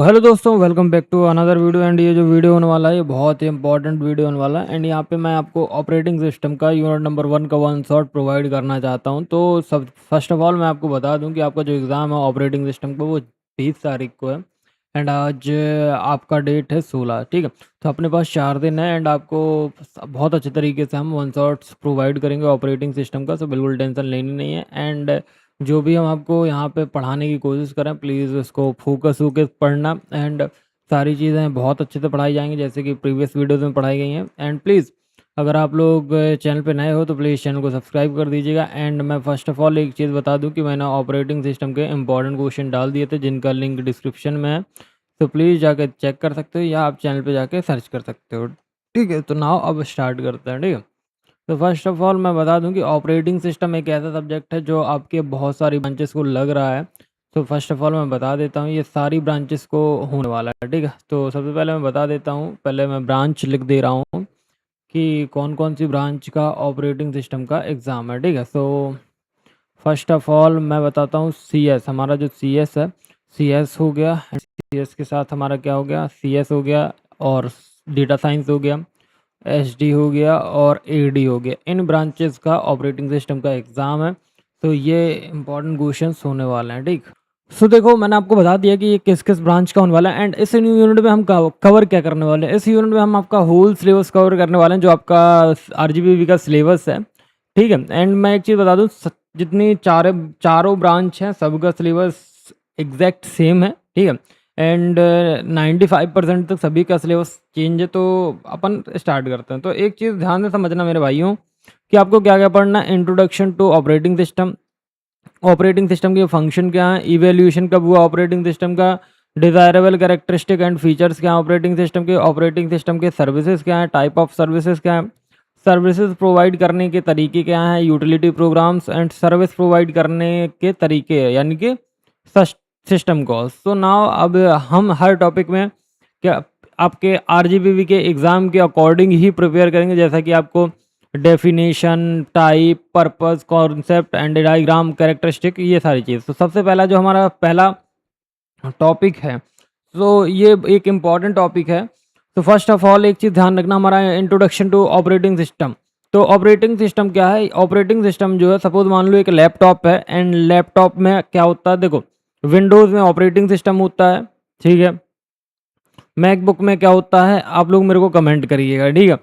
Hello दोस्तों, welcome back to another video. And ये जो वीडियो होने वाला है ये बहुत ही इंपॉर्टेंट वीडियो होने वाला है। एंड यहाँ पे मैं आपको ऑपरेटिंग सिस्टम का यूनिट नंबर 1 का वन शॉट प्रोवाइड करना चाहता हूँ। तो सब फर्स्ट ऑफ ऑल मैं आपको बता दूँ कि आपका जो एग्ज़ाम है ऑपरेटिंग सिस्टम का वो 20 तारीख को है। एंड आज आपका डेट है 16, ठीक है। तो अपने पास 4 दिन है एंड आपको बहुत अच्छे तरीके से हम वन शॉट्स प्रोवाइड करेंगे ऑपरेटिंग सिस्टम का, सो बिल्कुल टेंशन लेनी नहीं है। एंड जो भी हम आपको यहाँ पे पढ़ाने की कोशिश करें, प्लीज़ उसको फोकस होकर पढ़ना। एंड सारी चीज़ें बहुत अच्छे से पढ़ाई जाएंगी जैसे कि प्रीवियस वीडियोज़ में पढ़ाई गई हैं। एंड प्लीज़ अगर आप लोग चैनल पे नए हो तो प्लीज़ चैनल को सब्सक्राइब कर दीजिएगा। एंड मैं फ़र्स्ट ऑफ़ ऑल एक चीज़ बता दूं कि मैंने ऑपरेटिंग सिस्टम के इंपॉर्टेंट क्वेश्चन डाल दिए थे जिनका लिंक डिस्क्रिप्शन में है, तो प्लीज़ जाकर चेक कर सकते हो या आप चैनल पर जाके सर्च कर सकते हो, ठीक है। तो नाउ अब स्टार्ट करते हैं, ठीक है। तो फर्स्ट ऑफ ऑल मैं बता दूं कि ऑपरेटिंग सिस्टम एक ऐसा सब्जेक्ट है जो आपके बहुत सारी ब्रांचेस को लग रहा है। तो फर्स्ट ऑफ ऑल मैं बता देता हूं ये सारी ब्रांचेस को होने वाला है, ठीक है। तो सबसे पहले मैं बता देता हूं, पहले मैं ब्रांच लिख दे रहा हूं कि कौन कौन सी ब्रांच का ऑपरेटिंग सिस्टम का एग्ज़ाम है, ठीक है। सो फर्स्ट ऑफ ऑल मैं बताता हूँ सी एस, हमारा जो सी एस है, सी एस हो गया। सी एस के साथ हमारा क्या हो गया, सी एस हो गया और डेटा साइंस हो गया, एसडी हो गया और एडी हो गया। इन ब्रांचेस का ऑपरेटिंग सिस्टम का एग्ज़ाम है। तो ये इंपॉर्टेंट क्वेश्चंस होने वाले हैं, ठीक। सो देखो मैंने आपको बता दिया कि ये किस किस ब्रांच का होने वाला है। एंड इस यूनिट में हम कवर क्या करने वाले हैं, इस यूनिट में हम आपका होल सिलेबस कवर करने वाले हैं जो आपका आरजीबीवी का सिलेबस है, ठीक है। एंड मैं एक चीज़ बता दूँ, जितनी चारों ब्रांच हैं सबका सिलेबस एग्जैक्ट सेम है, ठीक है। एंड 95% तक सभी का सिलेबस चेंज है। तो अपन स्टार्ट करते हैं। तो एक चीज़ ध्यान से समझना मेरे भाइयों कि आपको क्या क्या पढ़ना है। Introduction to operating system, operating system के फंक्शन क्या है, इवेल्यूशन कब हुआ ऑपरेटिंग सिस्टम का, डिज़ायरेबल कैरेक्टरिस्टिक एंड फीचर्स क्या हैं ऑपरेटिंग सिस्टम के, ऑपरेटिंग सिस्टम के सर्विसेज क्या हैं, टाइप ऑफ सर्विसेज क्या हैं, सर्विसेज प्रोवाइड करने के तरीके क्या हैं, utility programmes and service provide करने के तरीके यानी कि सिस्टम कॉल्स। तो नाउ अब हम हर टॉपिक में क्या आपके आरजीबीवी के एग्ज़ाम के अकॉर्डिंग ही प्रिपेयर करेंगे, जैसा कि आपको definition, type, purpose, concept and diagram, characteristic, ये सारी चीज़। तो सबसे पहला जो हमारा पहला टॉपिक है, तो ये एक इम्पॉर्टेंट टॉपिक है। तो फर्स्ट ऑफ ऑल एक चीज़ ध्यान रखना, हमारा इंट्रोडक्शन टू ऑपरेटिंग सिस्टम। तो ऑपरेटिंग सिस्टम क्या है, ऑपरेटिंग सिस्टम जो है, सपोज मान लो एक लैपटॉप है एंड लैपटॉप में क्या होता है, देखो विंडोज़ में ऑपरेटिंग सिस्टम होता है, ठीक है। मैकबुक में क्या होता है, आप लोग मेरे को कमेंट करिएगा, ठीक है।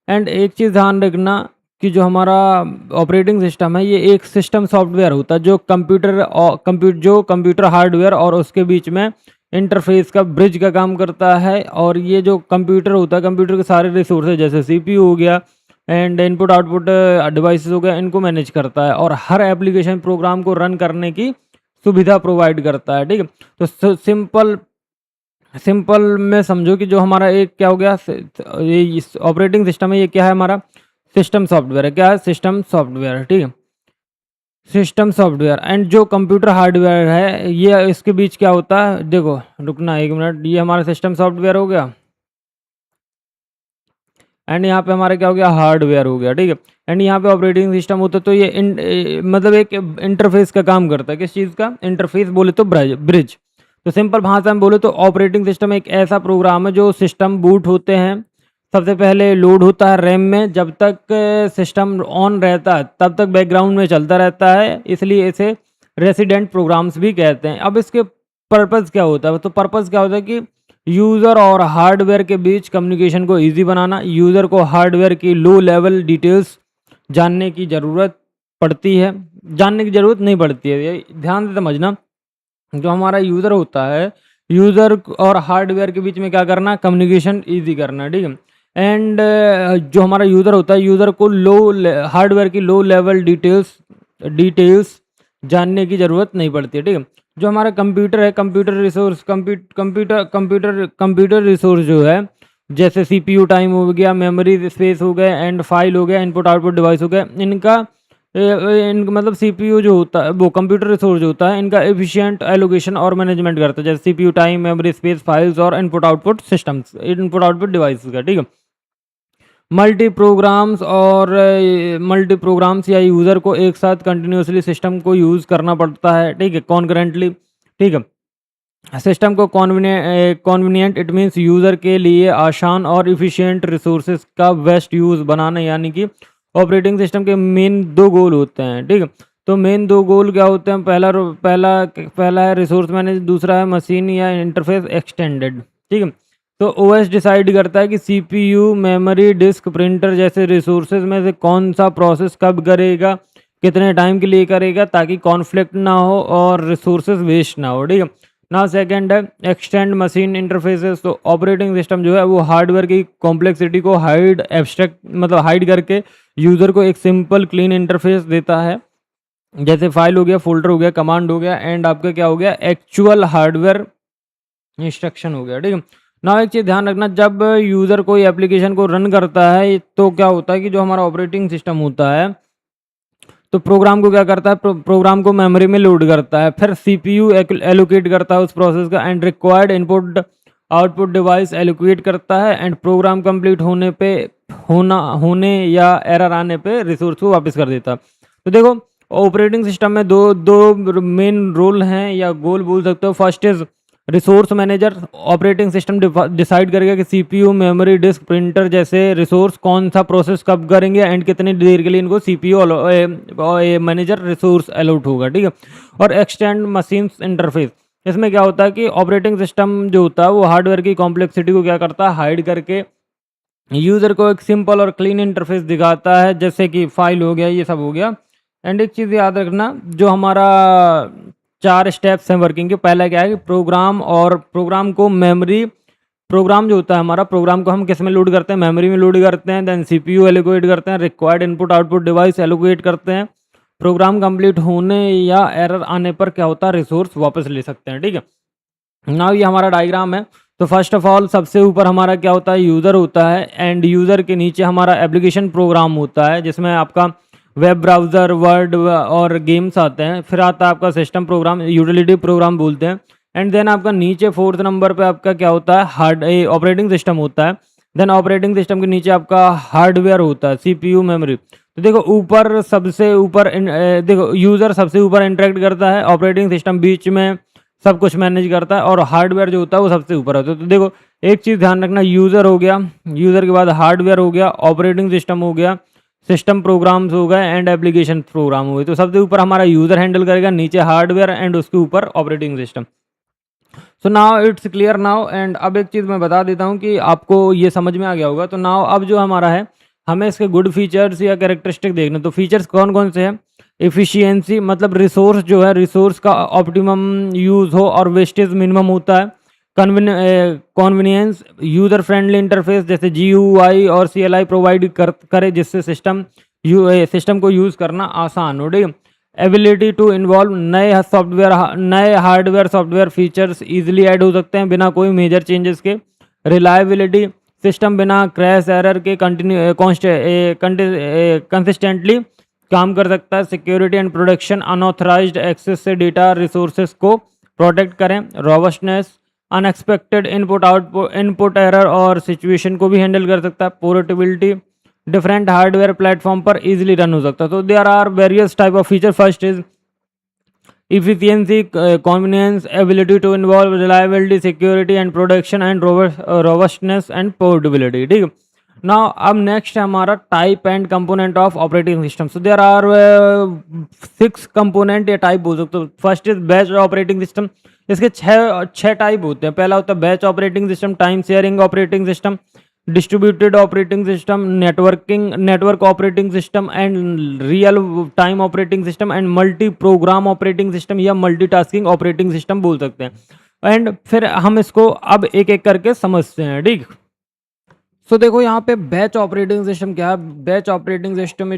एंड एक चीज़ ध्यान रखना कि जो हमारा ऑपरेटिंग सिस्टम है ये एक सिस्टम सॉफ्टवेयर होता है जो कंप्यूटर हार्डवेयर और उसके बीच में इंटरफेस का ब्रिज का काम करता है। और ये जो कंप्यूटर होता है, कंप्यूटर के सारे रिसोर्सेज जैसे सीपीयू हो गया एंड इनपुट आउटपुट डिवाइसेस हो गया, इनको मैनेज करता है और हर एप्लीकेशन प्रोग्राम को रन करने की सुविधा प्रोवाइड करता है, ठीक है। तो सिंपल सिंपल में समझो कि जो हमारा एक क्या हो गया, ये ऑपरेटिंग सिस्टम है, ये क्या है हमारा सिस्टम सॉफ्टवेयर है। क्या है, सिस्टम सॉफ्टवेयर, ठीक है, सिस्टम सॉफ्टवेयर। एंड जो कंप्यूटर हार्डवेयर है ये इसके बीच क्या होता है, देखो रुकना एक मिनट, ये हमारा सिस्टम सॉफ्टवेयर हो गया एंड यहाँ पे हमारा क्या हो गया, हार्डवेयर हो गया, ठीक है। एंड यहाँ पे ऑपरेटिंग सिस्टम होता है। तो ये मतलब एक इंटरफेस का काम करता है, किस चीज़ का, इंटरफेस बोले तो ब्रिज। तो सिंपल भाषा में बोले तो ऑपरेटिंग सिस्टम एक ऐसा प्रोग्राम है जो सिस्टम बूट होते हैं सबसे पहले लोड होता है रैम में, जब तक सिस्टम ऑन रहता है तब तक बैकग्राउंड में चलता रहता है, इसलिए इसे रेसिडेंट प्रोग्राम्स भी कहते हैं। अब इसके पर्पज़ क्या होता है, तो पर्पज़ क्या होता है कि यूज़र और हार्डवेयर के बीच कम्युनिकेशन को इजी बनाना, यूज़र को हार्डवेयर की लो लेवल डिटेल्स जानने की ज़रूरत पड़ती है, जानने की ज़रूरत नहीं पड़ती है, ये ध्यान से समझना। जो हमारा यूज़र होता है, यूज़र और हार्डवेयर के बीच में क्या करना, कम्युनिकेशन ईजी करना, ठीक है। एंड जो हमारा यूज़र होता है, यूज़र को हार्डवेयर की लो लेवल डिटेल्स जानने की ज़रूरत नहीं पड़ती है, ठीक है। जो हमारा कंप्यूटर है, कंप्यूटर रिसोर्स जो है, जैसे सीपीयू टाइम हो गया, मेमोरी स्पेस हो गया एंड फाइल हो गया, इनपुट आउटपुट डिवाइस हो गया, इनका मतलब सीपीयू जो होता है, वो कंप्यूटर रिसोर्स जो होता है, इनका एफिशिएंट एलोकेशन और मैनेजमेंट करता है, जैसे CPU time, memory space, files और input output systems, input output device का, ठीक है। मल्टी प्रोग्राम्स या यूज़र को एक साथ कंटिन्यूसली सिस्टम को यूज़ करना पड़ता है, ठीक है, कॉन्करेंटली, ठीक है। सिस्टम को कॉन्वीनियंट इट मीन्स यूज़र के लिए आसान और इफ़िशिएंट रिसोर्सेज का बेस्ट यूज़ बनाना, यानी कि ऑपरेटिंग सिस्टम के मेन दो गोल होते हैं, ठीक है। तो मेन दो गोल क्या होते हैं? पहला है रिसोर्स मैनेज, दूसरा है मशीन या इंटरफेस एक्सटेंडेड, ठीक है। तो ओएस डिसाइड करता है कि सीपीयू, मेमोरी, डिस्क, प्रिंटर जैसे रिसोर्सेज में से कौन सा प्रोसेस कब करेगा, कितने टाइम के लिए करेगा, ताकि कॉन्फ्लिक्ट ना हो और रिसोर्सेज वेस्ट ना हो, ठीक है। ना सेकंड है एक्सटेंड मशीन इंटरफेसेस। तो ऑपरेटिंग सिस्टम जो है वो हार्डवेयर की कॉम्प्लेक्सिटी को हाइड करके यूज़र को एक सिंपल क्लीन इंटरफेस देता है, जैसे फाइल हो गया, फोल्डर हो गया, कमांड हो गया, एंड आपका क्या हो गया, एक्चुअल हार्डवेयर इंस्ट्रक्शन हो गया, ठीक है। ना एक चीज़ ध्यान रखना, जब यूज़र कोई एप्लीकेशन को रन करता है तो क्या होता है कि जो हमारा ऑपरेटिंग सिस्टम होता है तो प्रोग्राम को क्या करता है, प्रोग्राम को मेमोरी में लोड करता है, फिर सीपीयू एलोकेट करता है उस प्रोसेस का, and required input output device allocate करता है, एंड प्रोग्राम कंप्लीट होने या एरर आने पे रिसोर्स को वापस कर देता है। तो देखो, ऑपरेटिंग सिस्टम में दो दो मेन रोल हैं या गोल बोल सकते हो। First is resource manager. Operating system decide करेगा कि सीपीयू, मेमोरी, डिस्क, प्रिंटर जैसे रिसोर्स कौन सा प्रोसेस कब करेंगे एंड कितनी देर के लिए इनको सीपीयू मैनेजर रिसोर्स अलॉट होगा, ठीक है। और एक्सटेंड मशीन्स इंटरफेस, इसमें क्या होता है कि ऑपरेटिंग सिस्टम जो होता है वो हार्डवेयर की कॉम्प्लेक्सिटी को क्या करता है, हाइड करके यूज़र को एक सिंपल और क्लीन इंटरफेस दिखाता है, जैसे कि फाइल हो गया, ये सब हो गया। एंड एक चीज़ याद रखना, जो हमारा 4 स्टेप्स हैं वर्किंग के, पहला क्या है कि प्रोग्राम को मेमोरी, प्रोग्राम जो होता है हमारा, प्रोग्राम को हम किस में लोड करते हैं, मेमोरी में लोड करते हैं, देन सीपीयू एलोकेट करते हैं, required input output device allocate करते हैं, प्रोग्राम कंप्लीट होने या एरर आने पर क्या होता है, रिसोर्स वापस ले सकते हैं, ठीक है। नाउ ये हमारा डायग्राम है। तो फर्स्ट ऑफ ऑल सबसे ऊपर हमारा क्या होता है, यूज़र होता है, एंड यूज़र के नीचे हमारा एप्लीकेशन प्रोग्राम होता है, जिसमें आपका वेब ब्राउज़र, वर्ड और गेम्स आते हैं। फिर आता है आपका सिस्टम प्रोग्राम, यूटिलिटी प्रोग्राम बोलते हैं। एंड देन आपका नीचे 4th नंबर पे आपका क्या होता है, ऑपरेटिंग सिस्टम होता है। देन ऑपरेटिंग सिस्टम के नीचे आपका हार्डवेयर होता है, सीपीयू, मेमोरी। तो देखो ऊपर सबसे ऊपर देखो यूज़र सबसे ऊपर इंटरेक्ट करता है, ऑपरेटिंग सिस्टम बीच में सब कुछ मैनेज करता है, और हार्डवेयर जो होता है वो सबसे ऊपर होता है। तो देखो एक चीज़ ध्यान रखना, यूज़र हो गया, यूज़र के बाद हार्डवेयर हो गया, ऑपरेटिंग सिस्टम हो गया, सिस्टम प्रोग्राम्स हो गए, एंड एप्लीकेशन प्रोग्राम हो गए। तो सबसे ऊपर हमारा यूज़र हैंडल करेगा, नीचे हार्डवेयर, एंड उसके ऊपर operating system. So now it's clear now. And अब एक चीज़ मैं बता देता हूँ कि आपको ये समझ में आ गया होगा। तो नाउ अब जो हमारा है, हमें इसके गुड फीचर्स या कैरेक्टरिस्टिक देखने। तो फीचर्स कौन कौन से हैं? एफिशिएंसी, मतलब रिसोर्स जो है, रिसोर्स का ऑप्टिमम यूज़ हो और वेस्टेज मिनिमम होता है। कन्वीनियंस, यूज़र फ्रेंडली इंटरफेस, जैसे GUI और CLI प्रोवाइड करे, जिससे सिस्टम को यूज़ करना आसान हो, ठीक है। एबिलिटी टू इन्वॉल्व, नए hardware software features easily add हो सकते हैं बिना कोई मेजर चेंजेस के। रिलायबिलिटी, सिस्टम बिना क्रैश एरर के कंसिस्टेंटली काम कर सकता है। Security and protection, unauthorized access से डेटा रिसोर्सेज को प्रोटेक्ट करें। रोबस्टनेस, अनएक्सपेक्टेड इनपुट एरर और सिचुएशन को भी हैंडल कर सकता है। पोर्टेबिलिटी, डिफरेंट हार्डवेयर प्लेटफॉर्म पर इजीली रन हो सकता है। तो there are various type of feature. First is efficiency, convenience, ability to involve, reliability, security and protection, and robustness and portability, ठीक है। नाउ अब नेक्स्ट है हमारा type and component of operating system. So there are 6 component या type बोल सकते हो। First is batch operating system. इसके छः टाइप होते हैं। पहला होता है batch operating system, time sharing operating system, distributed operating system, network operating system, and real time operating system, and multi program operating system या मल्टीटास्किंग ऑपरेटिंग सिस्टम बोल सकते हैं। एंड फिर हम इसको अब एक एक करके समझते हैं, ठीक। सो देखो यहाँ पे बैच ऑपरेटिंग सिस्टम क्या है। Batch operating system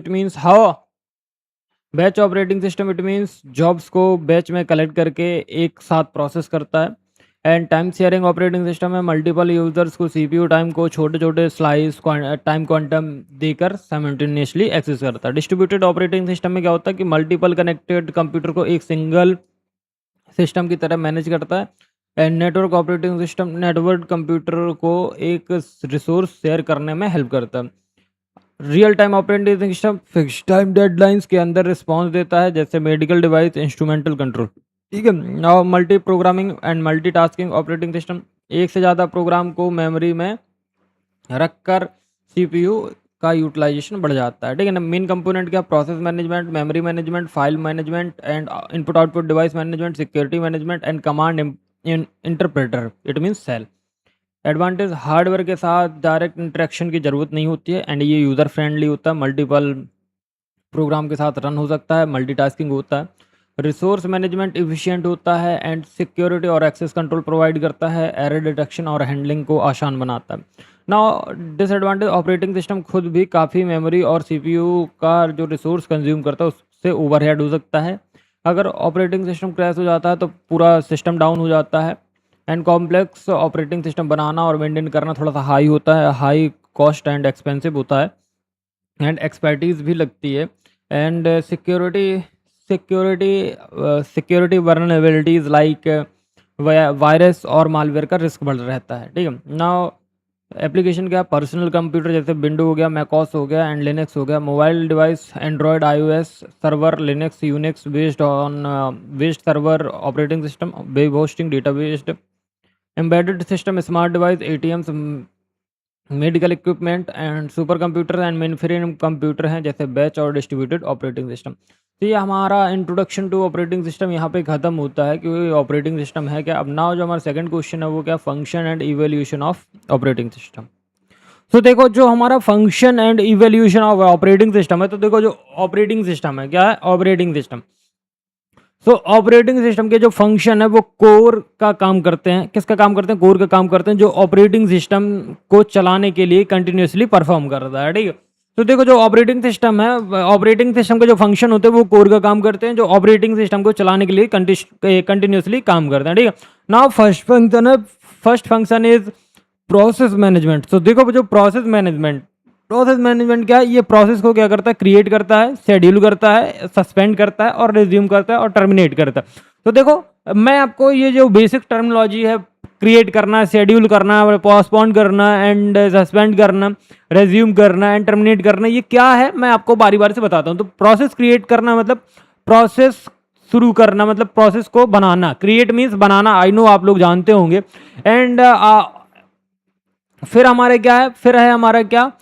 it means jobs को बैच में कलेक्ट करके एक साथ प्रोसेस करता है। And time sharing operating system है, मल्टीपल यूजर्स को CPU टाइम को छोटे छोटे स्लाइस टाइम क्वांटम देकर साइमल्टेनियसली एक्सेस करता है। डिस्ट्रीब्यूटेड ऑपरेटिंग सिस्टम में क्या होता है कि मल्टीपल कनेक्टेड कंप्यूटर को एक सिंगल सिस्टम की तरह मैनेज करता है। And network operating system network computer को एक रिसोर्स शेयर करने में हेल्प करता है। Real time operating system fix time deadlines के अंदर रिस्पॉन्स देता है, जैसे मेडिकल डिवाइस, इंस्ट्रूमेंटल कंट्रोल। ठीक है। Now multi programming and multitasking operating system, एक से ज़्यादा प्रोग्राम को मेमोरी में रखकर सीपीयू का यूटिलाइजेशन बढ़ जाता है। ठीक है ना। मेन कंपोनेंट क्या, process management, memory management, file management and input output device management, security management and command interpreter, it means shell. Advantage, hardware के साथ डायरेक्ट इंटरेक्शन की ज़रूरत नहीं होती है एंड ये यूज़र फ्रेंडली होता है, मल्टीपल प्रोग्राम के साथ रन हो सकता है, मल्टीटास्किंग होता है, रिसोर्स मैनेजमेंट इफिशिएंट होता है एंड सिक्योरिटी और एक्सेस कंट्रोल प्रोवाइड करता है, एरर डिटेक्शन और हैंडलिंग को आसान बनाता है। नाउ डिसएडवांटेज, ऑपरेटिंग सिस्टम खुद भी काफ़ी मेमोरी और सीपीयू का जो रिसोर्स कंज्यूम करता है उससे ओवरहेड हो सकता है। अगर ऑपरेटिंग सिस्टम क्रैश हो जाता है तो पूरा सिस्टम डाउन हो जाता है एंड कॉम्प्लेक्स ऑपरेटिंग सिस्टम बनाना और मेंटेन करना थोड़ा सा हाई होता है, हाई कॉस्ट एंड एक्सपेंसिव होता है एंड एक्सपर्टीज़ भी लगती है एंड सिक्योरिटी वर्नरेबिलिटीज़ लाइक वायरस और मालवेयर का रिस्क बढ़ रहता है। ठीक है। नाउ एप्लीकेशन क्या, पर्सनल कंप्यूटर जैसे विंडो हो गया, मैकओएस हो गया एंड लिनक्स हो गया, mobile device Android, iOS, server Linux, Unix based server operating system, web hosting, data based, embedded system, smart device, ATMs, medical equipment and super computer and main frame computer हैं जैसे batch और distributed operating system. तो ये हमारा introduction to operating system यहाँ पे ख़त्म होता है क्योंकि ऑपरेटिंग सिस्टम है क्या। अब नाउ जो हमारा सेकंड क्वेश्चन है वो क्या, function and evolution of operating system. तो देखो जो हमारा function and evolution of operating system है, तो देखो जो ऑपरेटिंग सिस्टम है क्या है, ऑपरेटिंग सिस्टम। सो ऑपरेटिंग सिस्टम के जो फंक्शन है वो कोर का काम करते हैं। किसका काम करते हैं, कोर का काम करते हैं, जो ऑपरेटिंग सिस्टम को चलाने के लिए कंटिन्यूसली परफॉर्म करता है। ठीक है। तो देखो जो ऑपरेटिंग सिस्टम है, ऑपरेटिंग सिस्टम के जो फंक्शन होते हैं वो कोर का काम करते हैं, जो ऑपरेटिंग सिस्टम को चलाने के लिए कंटिन्यूसली काम करते हैं। ठीक है। Now first function is process management. तो देखो जो प्रोसेस मैनेजमेंट क्या है, ये प्रोसेस को क्या करता है, क्रिएट करता है, शेड्यूल करता है, सस्पेंड करता है और रिज्यूम करता है और टर्मिनेट करता है। तो देखो मैं आपको ये जो बेसिक टर्मिनोलॉजी है, क्रिएट करना, शेड्यूल करना, पोस्टपोन करना एंड सस्पेंड करना, रिज्यूम करना एंड टर्मिनेट करना, ये क्या है मैं आपको बारी बारी से बताता हूँ। तो प्रोसेस क्रिएट करना मतलब प्रोसेस शुरू करना, मतलब प्रोसेस को बनाना, क्रिएट मीन्स बनाना, आई नो आप लोग जानते होंगे। एंड फिर हमारे क्या है, फिर है हमारा क्या,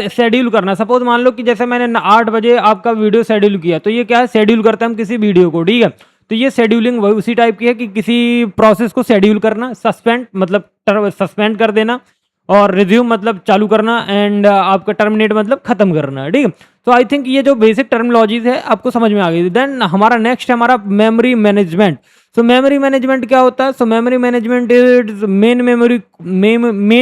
शेड्यूल करना। सपोज मान लो कि जैसे मैंने 8 बजे आपका वीडियो शेड्यूल किया, तो ये क्या है, शेड्यूल करते हैं हम किसी वीडियो को। ठीक है। तो ये शेड्यूलिंग वही उसी टाइप की है कि किसी प्रोसेस को शेड्यूल करना, सस्पेंड मतलब सस्पेंड कर देना, और रिज्यूम मतलब चालू करना एंड आपका टर्मिनेट मतलब खत्म करना। ठीक है। तो आई थिंक ये जो बेसिक टर्मिनोलॉजीज है आपको समझ में आ गई। देन हमारा नेक्स्ट है हमारा memory management. So memory management क्या होता है, so memory management is main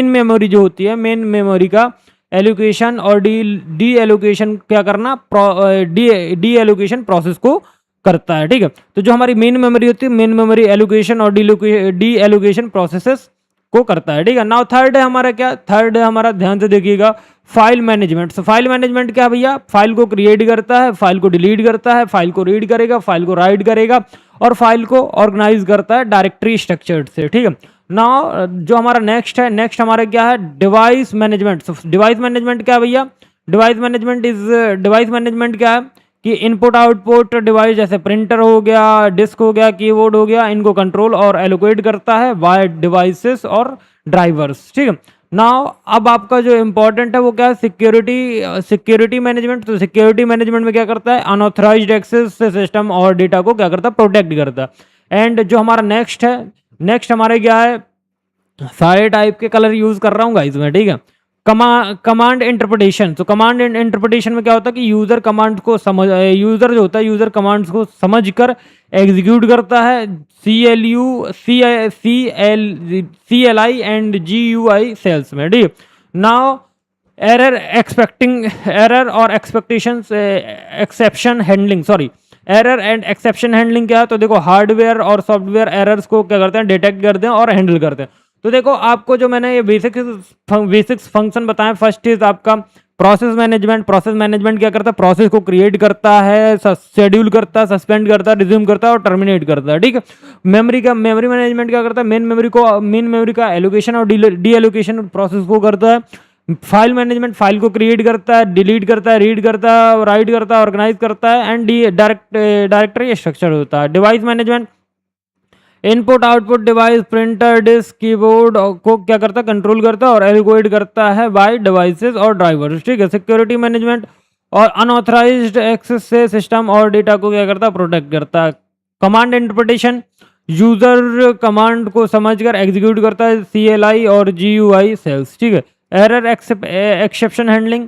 memory जो होती है, मेन मेमोरी का एलोकेशन और डी एलोकेशन क्या करना, डी एलोकेशन प्रोसेस को करता है। ठीक है। तो जो हमारी मेन मेमोरी होती है, मेन मेमोरी एलोकेशन और डी एलोकेशन प्रोसेसेस को करता है। ठीक है। नाउ थर्ड है हमारा क्या, थर्ड है हमारा, ध्यान से देखिएगा, फाइल मैनेजमेंट। सो फाइल मैनेजमेंट क्या भैया, फाइल को क्रिएट करता है, फाइल को डिलीट करता है, फाइल को रीड करेगा, फाइल को राइट करेगा और फाइल को ऑर्गेनाइज करता है डायरेक्टरी स्ट्रक्चर्ड से। ठीक है। नाउ जो हमारा नेक्स्ट है, नेक्स्ट हमारा क्या है, डिवाइस मैनेजमेंट। सो डिवाइस मैनेजमेंट क्या भैया, डिवाइस मैनेजमेंट क्या है कि इनपुट आउटपुट डिवाइस जैसे प्रिंटर हो गया, डिस्क हो गया, कीबोर्ड हो गया, इनको कंट्रोल और एलोकेट करता है वायर डिवाइसेस और ड्राइवर्स। ठीक है। नाउ अब आपका जो इंपॉर्टेंट है वो क्या है, सिक्योरिटी मैनेजमेंट। तो सिक्योरिटी मैनेजमेंट में क्या करता है, अनऑथराइज्ड एक्सेस सिस्टम और डेटा को क्या करता है, प्रोटेक्ट करता है। एंड जो हमारा नेक्स्ट है, नेक्स्ट हमारे क्या है, सारे टाइप के कलर यूज कर रहा हूँ गाइस मैं। ठीक है। Command interpretation. तो कमांड इंटरप्रिटेशन में क्या होता है कि यूजर कमांड को समझ, यूजर जो होता है यूजर कमांड्स को समझकर एग्जीक्यूट करता है, CLI एंड GUI सेल्स में। ठीक है। नाउ एरर और exception handling, sorry, error and exception handling क्या है, तो देखो हार्डवेयर और सॉफ्टवेयर एरर्स को क्या करते हैं, डिटेक्ट करते हैं और हैंडल करते हैं। तो देखो आपको जो मैंने ये बेसिक्स फंक्शन बताएं, फर्स्ट इज आपका प्रोसेस मैनेजमेंट। प्रोसेस मैनेजमेंट क्या करता है, प्रोसेस को क्रिएट करता है, शेड्यूल करता है, सस्पेंड करता है, रिज्यूम करता है और टर्मिनेट करता है। ठीक है। मेमोरी मैनेजमेंट क्या करता है, मेन मेमोरी का एलोकेशन और डी एलोकेशन प्रोसेस को करता है। फाइल मैनेजमेंट, फाइल को क्रिएट करता है, डिलीट करता है, रीड करता है, राइट करता है, ऑर्गेनाइज करता है, एंड डायरेक्टरी स्ट्रक्चर होता है। Device management, input output device, printer, disk, keyboard को क्या करता है, कंट्रोल करता है और एलोकेट करता है बाय डिवाइसेस और ड्राइवर्स, ठीक है। सिक्योरिटी मैनेजमेंट, और अनऑथराइज्ड एक्सेस से सिस्टम और डेटा को क्या करता है, प्रोटेक्ट करता है। कमांड इंटरप्रिटेशन, यूजर कमांड को समझकर एग्जीक्यूट करता है, CLI और GUI सेल्स, ठीक है। एरर एक्सेप्शन हैंडलिंग,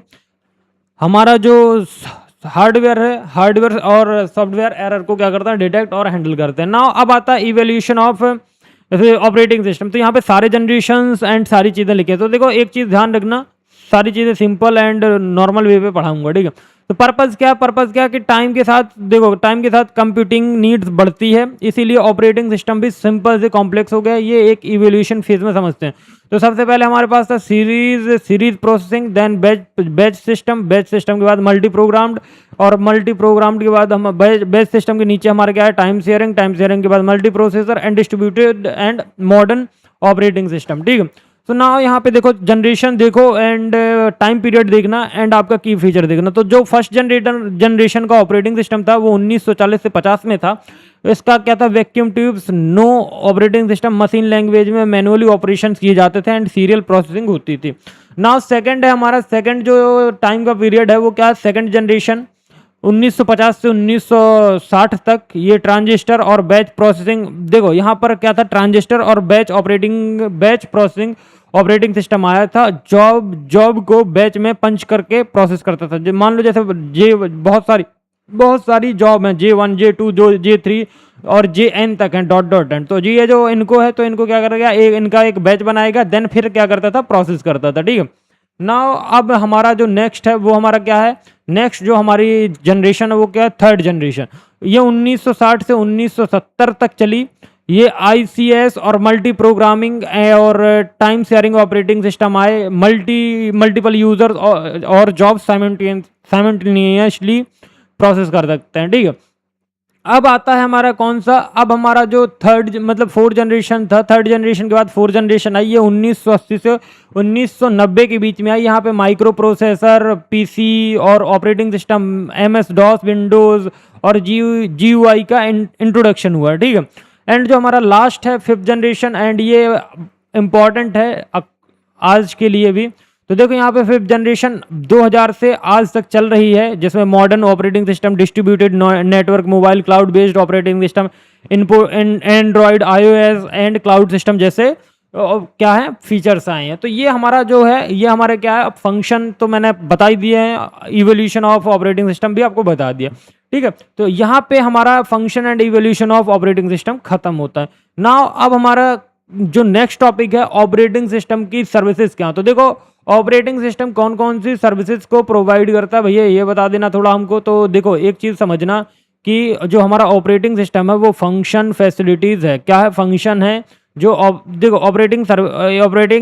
हमारा जो हार्डवेयर है, हार्डवेयर और सॉफ्टवेयर एरर को क्या करता है, डिटेक्ट और हैंडल करते हैं। नाउ अब आता है इवोल्यूशन ऑफ ऑपरेटिंग सिस्टम। तो यहाँ पे सारे जनरेशंस एंड सारी चीज़ें लिखी है। तो देखो एक चीज़ ध्यान रखना, सारी चीज़ें सिंपल एंड नॉर्मल वे पे पढ़ाऊंगा, ठीक है। तो पर्पज़ क्या, पर्पज़ क्या कि टाइम के साथ देखो, टाइम के साथ कंप्यूटिंग नीड्स बढ़ती है, इसीलिए ऑपरेटिंग सिस्टम भी सिंपल से कॉम्प्लेक्स हो गया। ये एक इवोल्यूशन फेज में समझते हैं। तो सबसे पहले हमारे पास था series processing, then batch system के बाद मल्टी प्रोग्राम्ड, और मल्टी प्रोग्राम्ड के बाद हम बैच सिस्टम के नीचे हमारे क्या है, टाइम शेयरिंग के बाद multi processor and distributed and modern operating system, ठीक है। तो नाउ यहाँ पे देखो जनरेशन देखो एंड टाइम पीरियड देखना एंड आपका की फीचर देखना। तो जो फर्स्ट जनरेशन का ऑपरेटिंग सिस्टम था वो 1940 से 50 में था। इसका क्या था, vacuum tubes, no operating system, machine language में मैनुअली ऑपरेशंस किए जाते थे एंड सीरियल प्रोसेसिंग होती थी। नाउ सेकंड है हमारा, सेकंड जो टाइम का पीरियड है वो क्या है, सेकंड जनरेशन 1950 से 1960 तक, ये ट्रांजिस्टर और बैच प्रोसेसिंग। देखो यहाँ पर क्या था, ट्रांजिस्टर और बैच प्रोसेसिंग ऑपरेटिंग सिस्टम आया था। जॉब को बैच में पंच करके प्रोसेस करता था। मान लो जैसे बहुत सारी जॉब हैं, J1 J2 जो J3 और JN तक हैं, डॉट एंड। तो जी ये जो इनको है, तो इनको क्या करेगा, इनका एक बैच बनाएगा, देन फिर क्या करता था, प्रोसेस करता था, ठीक है। नाउ अब हमारा जो नेक्स्ट है वो हमारा क्या है, नेक्स्ट जो हमारी जनरेशन है वो क्या है, थर्ड जनरेशन। ये 1960 से 1970 तक चली। ये ICS और मल्टी प्रोग्रामिंग और टाइम शेयरिंग ऑपरेटिंग सिस्टम आए, मल्टीपल यूजर्स और जॉब साइमल्टेनियसली प्रोसेस कर सकते हैं, ठीक है। अब आता है हमारा कौन सा, अब हमारा जो थर्ड मतलब फोर्थ जनरेशन था, थर्ड जनरेशन के बाद फोर्थ जनरेशन आई, ये 1980 से 1990 के बीच में आई। यहाँ पे माइक्रो प्रोसेसर, PC और operating system, MS DOS, Windows और GUI का इंट्रोडक्शन हुआ, ठीक है। एंड जो हमारा लास्ट है फिफ्थ जनरेशन, एंड ये इम्पॉर्टेंट है आज के लिए भी। तो देखो यहाँ पे फिफ्थ जनरेशन 2000 से आज तक चल रही है, जिसमें modern operating system, distributed network, mobile, cloud based operating system, Android, iOS and cloud system जैसे क्या है, फीचर्स आए हैं। तो ये हमारा जो है, ये हमारे क्या है, फंक्शन तो मैंने बता ही दिए हैं, इवोल्यूशन ऑफ ऑपरेटिंग सिस्टम भी आपको बता दिया, ठीक है। तो यहाँ पे हमारा function and evolution of operating system खत्म होता है। नाउ अब हमारा जो नेक्स्ट टॉपिक है, ऑपरेटिंग सिस्टम की सर्विसेज क्या। तो देखो ऑपरेटिंग सिस्टम कौन कौन सी सर्विसेज को प्रोवाइड करता है, भैया ये बता देना थोड़ा हमको। तो देखो एक चीज़ समझना कि जो हमारा ऑपरेटिंग सिस्टम है वो फंक्शन फैसिलिटीज़ है। क्या है, फंक्शन है। जो देखो ऑपरेटिंग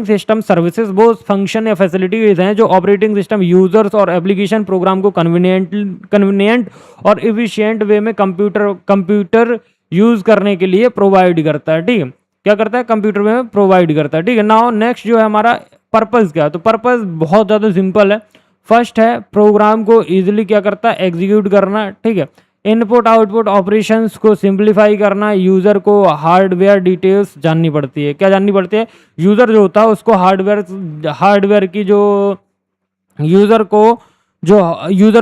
सिस्टम सर्विसेज वो फंक्शन या फैसिलिटीज हैं जो ऑपरेटिंग सिस्टम यूजर्स और एप्लीकेशन प्रोग्राम को कन्वीनियंट और इफिशियंट वे में कंप्यूटर यूज करने के लिए प्रोवाइड करता है, ठीक है। क्या करता है, कंप्यूटर में प्रोवाइड करता है, ठीक है। नाउ नेक्स्ट जो है हमारा पर्पस क्या है। तो पर्पस बहुत ज़्यादा सिंपल है। फर्स्ट है प्रोग्राम को इजीली क्या करता है, एग्जीक्यूट करना, ठीक है। इनपुट आउटपुट ऑपरेशंस को सिंप्लीफाई करना, यूज़र को हार्डवेयर डिटेल्स जाननी पड़ती है। क्या जाननी पड़ती है, यूज़र जो होता है उसको हार्डवेयर की जो यूज़र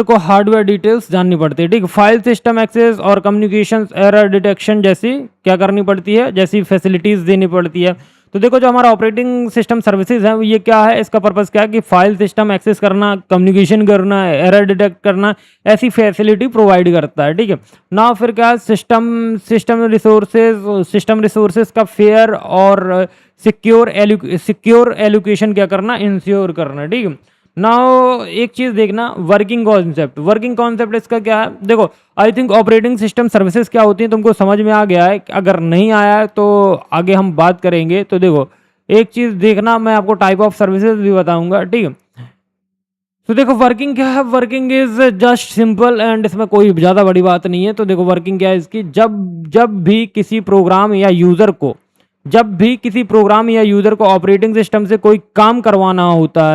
को हार्डवेयर डिटेल्स जाननी पड़ती है, ठीक है। फाइल सिस्टम एक्सेस और कम्युनिकेशन एरर डिटेक्शन जैसी क्या करनी पड़ती है, जैसी फैसिलिटीज़ देनी पड़ती है। तो देखो जो हमारा ऑपरेटिंग सिस्टम सर्विसेज है ये क्या है, इसका पर्पस क्या है कि फाइल सिस्टम एक्सेस करना, कम्युनिकेशन करना, एरर डिटेक्ट करना, ऐसी फैसिलिटी प्रोवाइड करता है, ठीक है ना। फिर क्या है, सिस्टम रिसोर्सेज का फेयर और सिक्योर एलोकेशन क्या करना, इंश्योर करना, ठीक है। नाउ एक चीज़ देखना, वर्किंग कॉन्सेप्ट इसका क्या है। देखो I think operating system services क्या होती हैं तुमको समझ में आ गया है। अगर नहीं आया है तो आगे हम बात करेंगे। तो देखो एक चीज़ देखना, मैं आपको टाइप ऑफ सर्विसेज भी बताऊंगा, ठीक है। तो देखो वर्किंग क्या है, working is just simple and इसमें कोई ज़्यादा बड़ी बात नहीं है। तो देखो वर्किंग क्या है इसकी, जब भी किसी प्रोग्राम या यूज़र को जब भी किसी प्रोग्राम या यूज़र को ऑपरेटिंग सिस्टम से कोई काम करवाना होता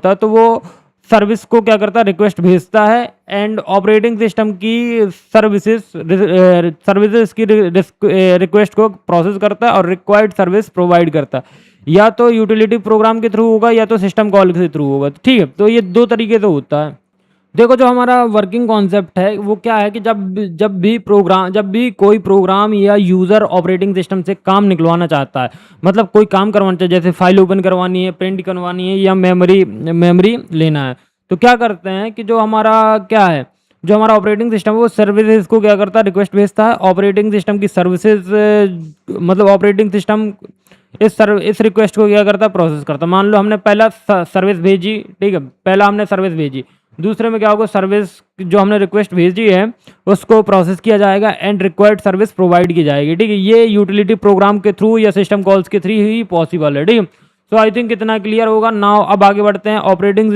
है तो वो सर्विस को क्या करता है, रिक्वेस्ट भेजता है एंड ऑपरेटिंग सिस्टम की सर्विसेज की रिक्वेस्ट को प्रोसेस करता है और रिक्वायर्ड सर्विस प्रोवाइड करता है। या तो यूटिलिटी प्रोग्राम के थ्रू होगा या तो सिस्टम कॉल के थ्रू होगा, ठीक है। तो ये दो तरीके से होता है। देखो जो हमारा वर्किंग कॉन्सेप्ट है वो क्या है कि जब भी कोई प्रोग्राम या यूज़र ऑपरेटिंग सिस्टम से काम निकलवाना चाहता है, मतलब कोई काम करवाना चाहता है, जैसे फाइल ओपन करवानी है, प्रिंट करवानी है या मेमोरी लेना है, तो क्या करते हैं कि जो हमारा ऑपरेटिंग सिस्टम है वो सर्विसेज को क्या करता है, रिक्वेस्ट भेजता है। ऑपरेटिंग सिस्टम की सर्विसेज मतलब ऑपरेटिंग सिस्टम इस रिक्वेस्ट को क्या करता है, प्रोसेस करता है। मान लो हमने पहला सर्विस भेजी, ठीक है, पहला हमने सर्विस भेजी, दूसरे में क्या होगा, सर्विस जो हमने रिक्वेस्ट भेजी है उसको प्रोसेस किया जाएगा एंड रिक्वायर्ड सर्विस प्रोवाइड की जाएगी, ठीक है। ये यूटिलिटी प्रोग्राम के थ्रू या सिस्टम कॉल्स के थ्रू ही पॉसिबल है, ठीक है। तो आई थिंक कितना क्लियर होगा नाउ। अब आगे बढ़ते हैं, ऑपरेटिंग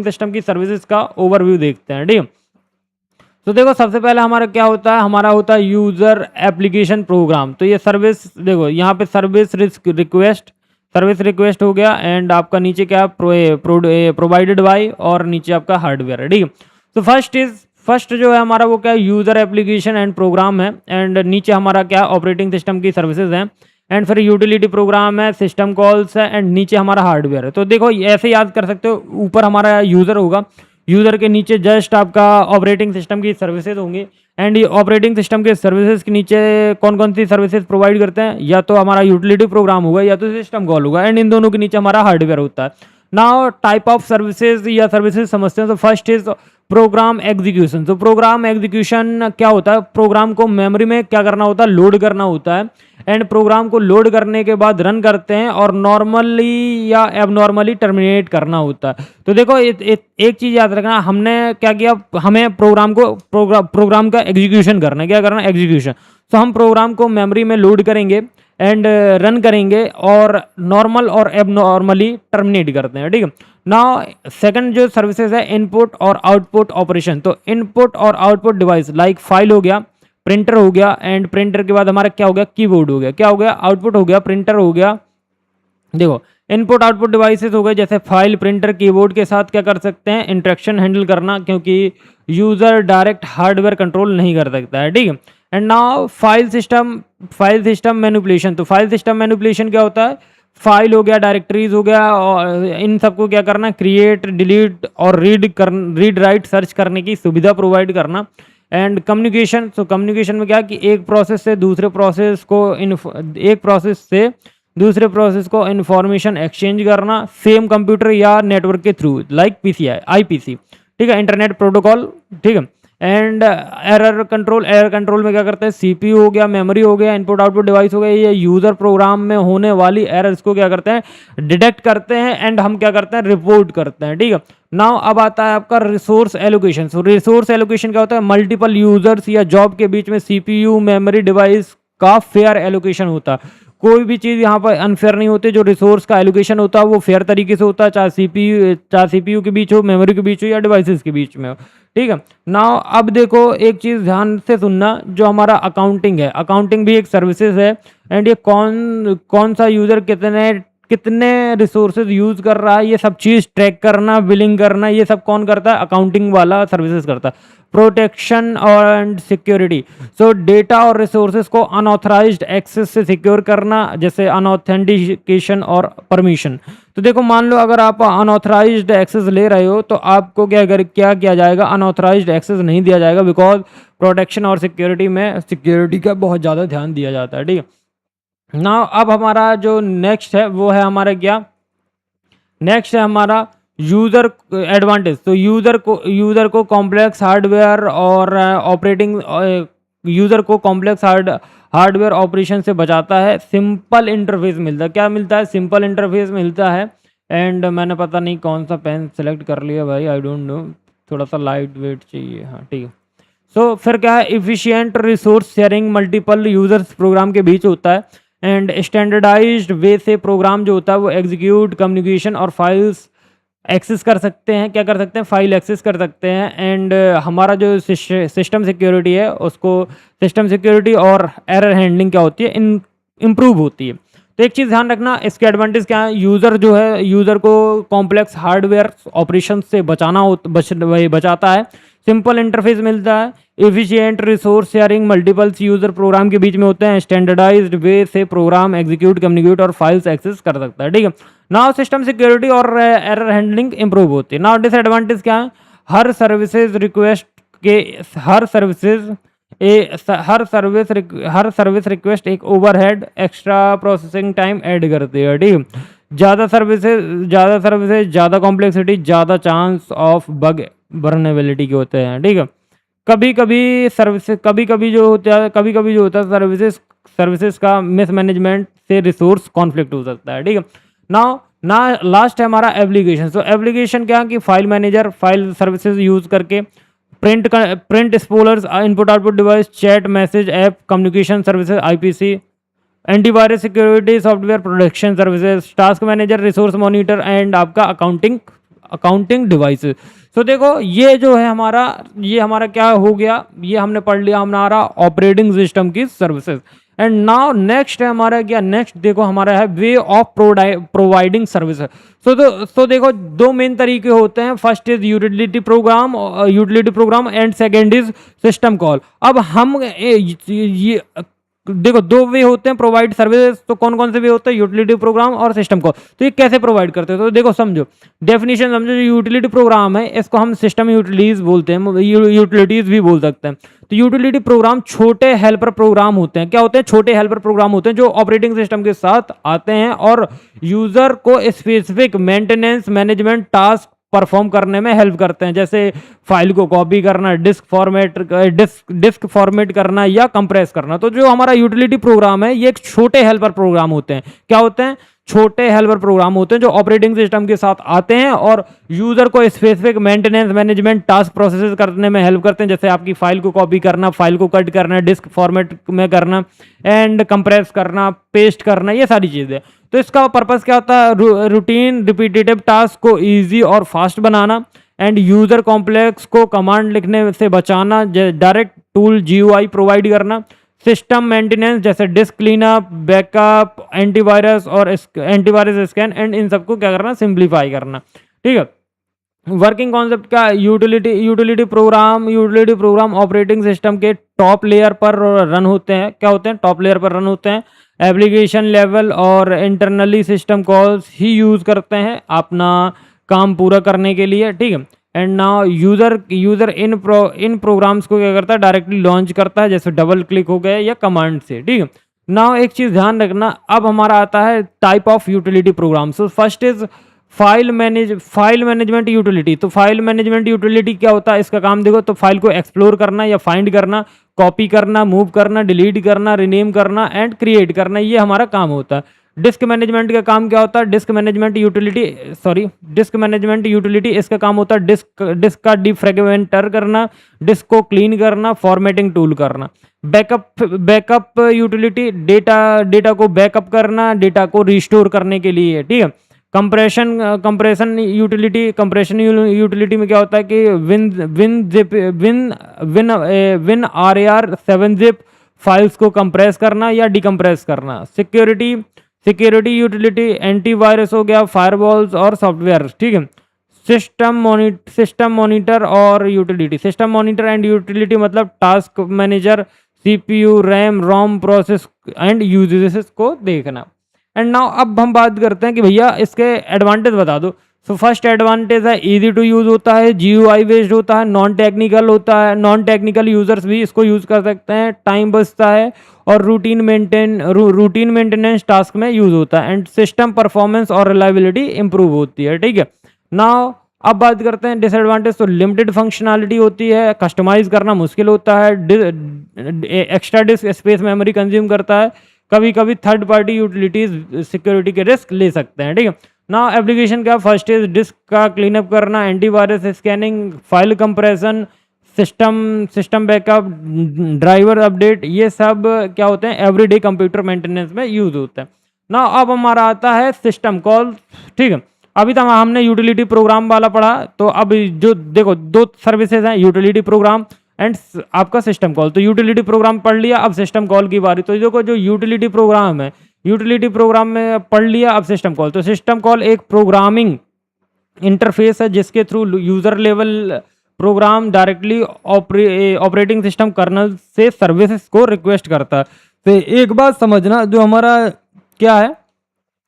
सिस्टम की सर्विसेज का ओवरव्यू देखते हैं, ठीक है। तो देखो सबसे पहले हमारा क्या होता है, हमारा होता है यूज़र एप्लीकेशन प्रोग्राम। तो ये सर्विस, देखो यहाँ पे सर्विस रिक्वेस्ट हो गया एंड आपका नीचे क्या प्रोवाइडेड बाय और नीचे आपका हार्डवेयर है, ठीक है। तो फर्स्ट जो है हमारा वो क्या है, यूज़र एप्लीकेशन एंड प्रोग्राम है एंड नीचे हमारा क्या ऑपरेटिंग सिस्टम की सर्विसेज हैं एंड फिर यूटिलिटी प्रोग्राम है, सिस्टम कॉल्स है एंड नीचे हमारा हार्डवेयर है। तो देखो ऐसे याद कर सकते हो, ऊपर हमारा यूज़र होगा, यूज़र के नीचे जस्ट आपका ऑपरेटिंग सिस्टम की सर्विसेज होंगी एंड ये ऑपरेटिंग सिस्टम के सर्विसेज के नीचे कौन कौन सी सर्विसेज प्रोवाइड करते हैं, या तो हमारा यूटिलिटी प्रोग्राम होगा या तो सिस्टम कॉल होगा एंड इन दोनों के नीचे हमारा हार्डवेयर होता है। नाउ टाइप ऑफ सर्विसेज या सर्विसेज समझते हैं। तो फर्स्ट इज प्रोग्राम एग्जीक्यूशन। तो प्रोग्राम एग्जीक्यूशन क्या होता है, प्रोग्राम को मेमोरी में क्या करना होता है, लोड करना होता है एंड प्रोग्राम को लोड करने के बाद रन करते हैं और नॉर्मली या एबनॉर्मली टर्मिनेट करना होता है। तो देखो एक चीज़ याद रखना, हमने क्या किया, हमें प्रोग्राम का एग्जीक्यूशन करना है, क्या करना है, एग्जीक्यूशन। तो हम प्रोग्राम को मेमोरी में लोड करेंगे एंड रन करेंगे और नॉर्मल और एबनॉर्मली टर्मिनेट करते हैं, ठीक है। नाउ सेकंड जो सर्विसेज है, इनपुट और आउटपुट ऑपरेशन। तो इनपुट और आउटपुट डिवाइस लाइक फाइल हो गया, प्रिंटर हो गया एंड प्रिंटर के बाद हमारा क्या हो गया, कीबोर्ड हो गया, क्या हो गया, आउटपुट हो गया, प्रिंटर हो गया। देखो इनपुट आउटपुट डिवाइसेस हो गए, जैसे फाइल, प्रिंटर, कीबोर्ड के साथ क्या कर सकते हैं, इंटरेक्शन हैंडल करना, क्योंकि यूज़र डायरेक्ट हार्डवेयर कंट्रोल नहीं कर सकता है, ठीक है। And now file system manipulation. तो फाइल सिस्टम मैनिपुलेशन क्या होता है, फाइल हो गया, डायरेक्टरीज हो गया और इन सबको क्या करना, क्रिएट, डिलीट और रीड राइट सर्च करने की सुविधा प्रोवाइड करना। And communication. तो कम्युनिकेशन में क्या कि एक प्रोसेस से दूसरे प्रोसेस को इन्फॉर्मेशन एक्सचेंज करना सेम कंप्यूटर या नेटवर्क के थ्रू, लाइक पीसीआई, आईपीसी, ठीक है, इंटरनेट प्रोटोकॉल, ठीक है। एंड एरर कंट्रोल में क्या करते हैं, सीपीयू हो गया, मेमोरी हो गया, इनपुट आउटपुट डिवाइस हो गया, ये यूज़र प्रोग्राम में होने वाली एरर्स को क्या करते हैं, डिटेक्ट करते हैं एंड हम क्या करते हैं, रिपोर्ट करते हैं, ठीक है। नाउ अब आता है आपका रिसोर्स एलोकेशन। सो रिसोर्स एलोकेशन क्या होता है, मल्टीपल यूजर्स या जॉब के बीच में सीपीयू मेमोरी डिवाइस का फेयर एलोकेशन होता है। कोई भी चीज़ यहाँ पर अनफेयर नहीं होती, जो रिसोर्स का एलोकेशन होता है वो फेयर तरीके से होता है, चाहे सीपीयू के बीच हो, मेमोरी के बीच हो या डिवाइसेस के बीच में हो, ठीक है। नाउ अब देखो एक चीज़ ध्यान से सुनना, जो हमारा अकाउंटिंग है, अकाउंटिंग भी एक सर्विसेज है एंड ये कौन सा यूज़र कितने रिसोर्सेज यूज़ कर रहा है, ये सब चीज़ ट्रैक करना, बिलिंग करना, ये सब कौन करता है, अकाउंटिंग वाला सर्विसेज करता है। Protection and security. So data और रिसोर्सेज को अनऑथराइज्ड एक्सेस से सिक्योर करना, जैसे अनऑथेंटिकेशन और परमिशन। तो देखो मान लो अगर आप अनऑथराइज्ड एक्सेस ले रहे हो तो आपको क्या किया जाएगा, अनऑथराइज्ड एक्सेस नहीं दिया जाएगा, बिकॉज प्रोटेक्शन और सिक्योरिटी का बहुत ज़्यादा ध्यान दिया जाता है, ठीक है। ना अब हमारा जो नेक्स्ट है वो है हमारा क्या, नेक्स्ट है हमारा यूज़र एडवांटेज। तो यूज़र को कॉम्प्लेक्स हार्डवेयर और यूज़र को कॉम्प्लेक्स हार्डवेयर ऑपरेशन से बचाता है, सिंपल इंटरफेस मिलता है। क्या मिलता है, सिंपल इंटरफेस मिलता है। एंड मैंने पता नहीं कौन सा पेन सेलेक्ट कर लिया भाई, आई डोंट नो, थोड़ा सा लाइट वेट चाहिए, हाँ ठीक है। सो फिर क्या है, efficient resource sharing multiple users program के बीच होता है एंड स्टैंडर्डाइज्ड वे से प्रोग्राम जो होता है वो एग्जीक्यूट, कम्युनिकेशन और फाइल्स एक्सेस कर सकते हैं, क्या कर सकते हैं, फाइल एक्सेस कर सकते हैं। एंड हमारा जो सिस्टम सिक्योरिटी है उसको, सिस्टम सिक्योरिटी और एरर हैंडलिंग क्या होती है, इम्प्रूव होती है। तो एक चीज़ ध्यान रखना, इसके एडवांटेज क्या है, यूज़र जो है, यूज़र को कॉम्प्लेक्स हार्डवेयर ऑपरेशन से बचाता है, सिंपल इंटरफेस मिलता है, efficient resource sharing multiples user program के बीच में होते हैं, स्टैंडर्डाइज्ड वे से प्रोग्राम एग्जीक्यूट, कम्युनिकेट और फाइल्स एक्सेस कर सकता है, ठीक है। नाउ सिस्टम सिक्योरिटी और एरर हैंडलिंग इंप्रूव होती है। नाउ डिसएडवांटेज क्या है, हर सर्विसेज रिक्वेस्ट के हर सर्विसेज हर सर्विस रिक्वेस्ट एक overhead extra processing time add करती है, ठीक है। ज़्यादा सर्विसेज ज़्यादा कॉम्प्लेक्सिटी, ज़्यादा चांस ऑफ बग वल्नरेबिलिटी के होते हैं, ठीक है। कभी कभी जो होता है सर्विसेज का मिसमैनेजमेंट से रिसोर्स कॉन्फ्लिक्ट हो सकता है, ठीक है। ना लास्ट है हमारा एप्लीकेशन। तो एप्लीकेशन क्या कि file manager, file services use करके print spoolers, input output device, chat message app, communication services, IPC, antivirus security, software protection services, task manager, resource monitor and आपका अकाउंटिंग डिवाइसेस। तो देखो ये जो है हमारा क्या हो गया, ये हमने पढ़ लिया हमारा ऑपरेटिंग सिस्टम की सर्विसेज। एंड नाउ नेक्स्ट है हमारा क्या, नेक्स्ट देखो हमारा है वे ऑफ प्रोवाइडिंग सर्विस। तो देखो दो मेन तरीके होते हैं, first is utility programme and second is system call. अब हम ये देखो दो वे होते हैं प्रोवाइड सर्विसेज, तो कौन कौन से वे होते हैं, यूटिलिटी प्रोग्राम और सिस्टम कॉल। तो ये कैसे प्रोवाइड करते हैं, तो देखो समझो, डेफिनेशन समझो, जो यूटिलिटी प्रोग्राम है इसको हम सिस्टम यूटिलिटीज बोलते हैं, यूटिलिटीज भी बोल सकते हैं। तो यूटिलिटी प्रोग्राम छोटे हेल्पर प्रोग्राम होते हैं, क्या होते हैं, छोटे हेल्पर प्रोग्राम होते हैं जो ऑपरेटिंग सिस्टम के साथ आते हैं और यूजर को specific maintenance management task perform करने में हेल्प करते हैं, जैसे फाइल को कॉपी करना, डिस्क फॉर्मेट करना या कंप्रेस करना। तो जो हमारा यूटिलिटी प्रोग्राम है ये एक छोटे हेल्पर प्रोग्राम होते हैं, क्या होते हैं, छोटे हेल्पर प्रोग्राम होते हैं जो ऑपरेटिंग सिस्टम के साथ आते हैं और यूजर को specific maintenance management task process करने में हेल्प करते हैं, जैसे आपकी फाइल को कॉपी करना, फाइल को कट करना, डिस्क फॉर्मेट में करना एंड कंप्रेस करना, पेस्ट करना, ये सारी चीजें। तो इसका पर्पस क्या होता है, रूटीन रिपीटेटिव टास्क को इजी और fast banana and user complex को कमांड लिखने से बचाना, डायरेक्ट टूल जीयूआई प्रोवाइड करना, सिस्टम मेंटेनेंस जैसे disc cleanup, backup, antivirus scan and in सबको क्या करना, सिंप्लीफाई करना, ठीक है। वर्किंग कॉन्सेप्ट का यूटिलिटी प्रोग्राम ऑपरेटिंग सिस्टम के टॉप लेयर पर रन होते हैं, क्या होते हैं, टॉप लेयर पर रन होते हैं। एप्लीकेशन लेवल और इंटरनली सिस्टम कॉल्स ही यूज करते हैं अपना काम पूरा करने के लिए, ठीक है। एंड नाउ यूजर इन प्रोग्राम्स को क्या करता है, डायरेक्टली लॉन्च करता है, जैसे डबल क्लिक हो गया या कमांड से, ठीक है। नाउ एक चीज ध्यान रखना, अब हमारा आता है type of utility programme. So first is file management utility. तो फाइल मैनेजमेंट यूटिलिटी क्या होता है, इसका काम देखो, तो फाइल को एक्सप्लोर करना या फाइंड करना, कॉपी करना, मूव करना, डिलीट करना, रिनेम करना एंड क्रिएट करना, ये हमारा काम होता है। डिस्क मैनेजमेंट का काम क्या होता है, डिस्क मैनेजमेंट यूटिलिटी इसका काम होता है डिस्क का डिफ्रेगमेंटर करना, डिस्क को क्लीन करना, फॉर्मेटिंग टूल करना। बैकअप यूटिलिटी डेटा को बैकअप करना, डेटा को रिस्टोर करने के लिए, ठीक है। कंप्रेशन यूटिलिटी में क्या होता है कि विन आर 7 जिप फाइल्स को कंप्रेस करना या डिकम्प्रेस करना। सिक्योरिटी यूटिलिटी एंटीवायरस हो गया, फायरवॉल्स और सॉफ्टवेयर, ठीक है। सिस्टम मॉनिटर और utility, system monitor and utility मतलब task manager, CPU, RAM, ROM, process and uses को देखना। एंड नाउ अब हम बात करते हैं कि भैया इसके एडवांटेज बता दो। सो फर्स्ट एडवांटेज है इजी टू यूज होता है, जीयूआई बेस्ड होता है, नॉन टेक्निकल यूजर्स भी इसको यूज कर सकते हैं, टाइम बचता है और रूटीन मेंटेनेंस टास्क में यूज होता है एंड सिस्टम परफॉर्मेंस और रिलायबिलिटी इंप्रूव होती है, ठीक है। नाउ अब बात करते हैं डिसएडवांटेज। तो लिमिटेड फंक्शनैलिटी होती है, कस्टमाइज करना मुश्किल होता है, extra disc space memory consume करता है, कभी कभी थर्ड पार्टी यूटिलिटीज सिक्योरिटी के रिस्क ले सकते हैं, ठीक है ना। एप्लीकेशन का फर्स्ट इज डिस्क का क्लीनअप करना, antivirus scanning, file compression, system backup, driver update, ये सब क्या होते हैं, एवरीडे कंप्यूटर मेंटेनेंस में यूज होते हैं ना। अब हमारा आता है सिस्टम कॉल, ठीक है। अभी तो हमने यूटिलिटी प्रोग्राम वाला पढ़ा, तो अब जो देखो दो सर्विसेज हैं, यूटिलिटी प्रोग्राम एंड आपका सिस्टम कॉल। तो यूटिलिटी प्रोग्राम पढ़ लिया, अब सिस्टम कॉल की बारी। तो देखो जो यूटिलिटी प्रोग्राम है, यूटिलिटी प्रोग्राम में पढ़ लिया, अब सिस्टम कॉल। तो सिस्टम कॉल एक प्रोग्रामिंग इंटरफेस है जिसके through user level program directly operating system kernel से सर्विसेज को रिक्वेस्ट करता है। तो एक बात समझना, जो हमारा क्या है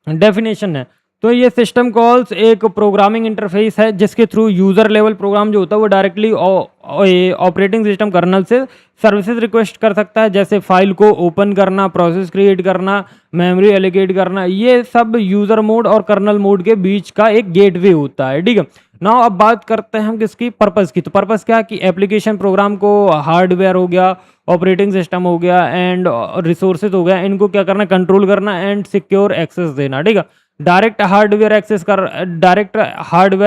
डेफिनेशन है, तो ये सिस्टम कॉल्स एक प्रोग्रामिंग इंटरफेस है जिसके थ्रू यूजर लेवल प्रोग्राम जो होता है वो डायरेक्टली ऑपरेटिंग सिस्टम कर्नल से सर्विसेज रिक्वेस्ट कर सकता है, जैसे फाइल को ओपन करना, प्रोसेस क्रिएट करना, मेमोरी एलोकेट करना। ये सब यूजर मोड और कर्नल मोड के बीच का एक गेटवे होता है, ठीक है। नाउ अब बात करते हैं हम किसकी पर्पस की। तो पर्पस क्या है कि एप्लीकेशन प्रोग्राम को हार्डवेयर हो गया, ऑपरेटिंग सिस्टम हो गया एंड रिसोर्सेज हो गया, इनको क्या करना, कंट्रोल करना एंड सिक्योर एक्सेस देना, ठीक है। डायरेक्ट हार्डवेयर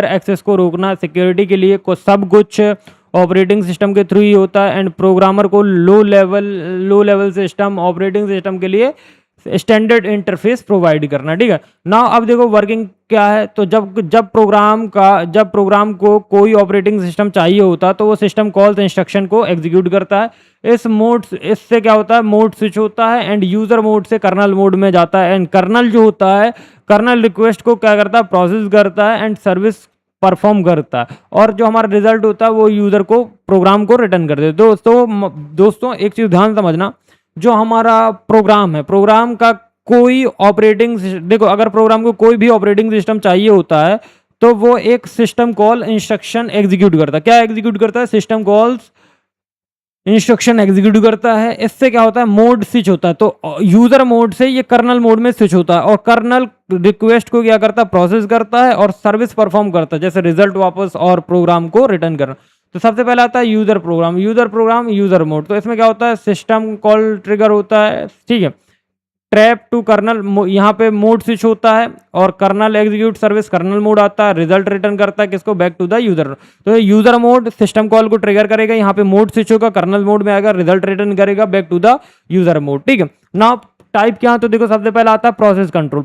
एक्सेस को रोकना सिक्योरिटी के लिए को सब कुछ ऑपरेटिंग सिस्टम के थ्रू ही होता है, एंड प्रोग्रामर को low level system operating system के लिए स्टैंडर्ड इंटरफेस प्रोवाइड करना, ठीक है ना। अब देखो वर्किंग क्या है। तो जब प्रोग्राम को कोई ऑपरेटिंग सिस्टम चाहिए होता है तो वो सिस्टम कॉल्स इंस्ट्रक्शन को एग्जीक्यूट करता है। इससे क्या होता है, मोड स्विच होता है एंड यूजर मोड से कर्नल मोड में जाता है, एंड कर्नल जो होता है, कर्नल रिक्वेस्ट को क्या करता है, प्रोसेस करता है एंड सर्विस परफॉर्म करता है, और जो हमारा रिजल्ट होता है वो यूजर को प्रोग्राम को रिटर्न कर देता है। दोस्तों एक चीज ध्यान समझना, जो हमारा प्रोग्राम है, प्रोग्राम का कोई देखो अगर प्रोग्राम को कोई भी ऑपरेटिंग सिस्टम चाहिए होता है तो वो एक सिस्टम कॉल इंस्ट्रक्शन एग्जीक्यूट करता है। क्या एग्जीक्यूट करता है, सिस्टम कॉल्स इंस्ट्रक्शन एग्जीक्यूट करता है। इससे क्या होता है, मोड स्विच होता है। तो यूजर मोड से ये कर्नल मोड में स्विच होता है, और कर्नल रिक्वेस्ट को क्या करता है, प्रोसेस करता है और सर्विस परफॉर्म करता है, जैसे रिजल्ट वापस और प्रोग्राम को रिटर्न करना। तो सबसे पहले आता है यूजर प्रोग्राम, यूजर मोड। तो इसमें क्या होता है, सिस्टम कॉल ट्रिगर होता है, ठीक है। ट्रैप टू कर्नल, यहाँ पे मोड स्विच होता है और kernel execute service kernel mode आता है, रिजल्ट रिटर्न करता है किसको, बैक टू द यूजर। तो यूजर मोड सिस्टम कॉल को ट्रिगर करेगा, यहाँ पे मोड स्विच होगा, कर्नल मोड में आएगा, रिजल्ट रिटर्न करेगा back to the user mode, ठीक है ना। टाइप क्या है, तो देखो सबसे पहले आता है प्रोसेस कंट्रोल।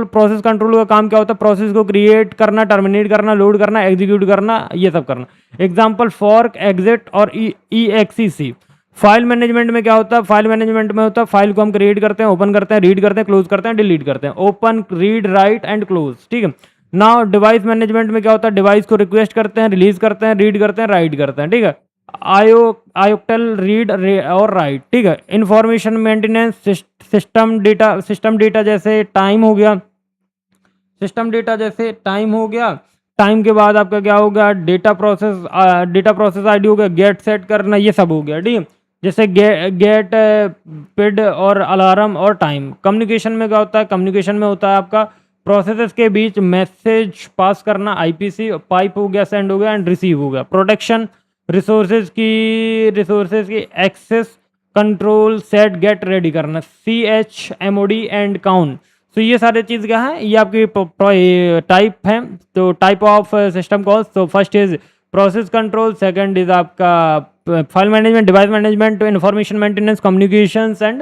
प्रोसेस कंट्रोल का काम क्या होता है, प्रोसेस को क्रिएट करना, टर्मिनेट करना, लोड करना, एग्जीक्यूट करना, ये सब करना। एग्जाम्पल फॉर्क, एग्जिट और EXEC। फाइल मैनेजमेंट में क्या होता है, फाइल मैनेजमेंट में होता है फाइल को हम क्रिएट करते हैं, ओपन करते हैं, रीड करते हैं, क्लोज करते हैं, डिलीट करते हैं। Open, read, right and close, ठीक है। नाउ डिवाइस मैनेजमेंट में क्या होता है, डिवाइस को रिक्वेस्ट करते हैं, रिलीज करते हैं, रीड करते हैं, राइट करते हैं, ठीक है। आयोक्टल, रीड और राइट, ठीक है। इंफॉर्मेशन मेंटेनेंस, सिस्टम डेटा जैसे टाइम हो गया, टाइम के बाद आपका क्या होगा, डेटा प्रोसेस आईडी हो गया, गेट सेट करना, ये सब हो गया, ठीक है। जैसे गेट पिड और अलार्म और टाइम। कम्युनिकेशन में क्या होता है, कम्युनिकेशन में होता है आपका प्रोसेसेस के बीच मैसेज पास करना, IPC, पाइप हो गया, सेंड हो गया एंड रिसीव हो गया। प्रोटेक्शन, रिसोर्सेज की access control, set, get, ready करना, CHMOD एंड काउंट। तो ये सारे चीज़ क्या है, ये आपकी टाइप है। तो टाइप ऑफ सिस्टम कॉल्स, तो first is process control, second is आपका file management, device management, information maintenance, communications and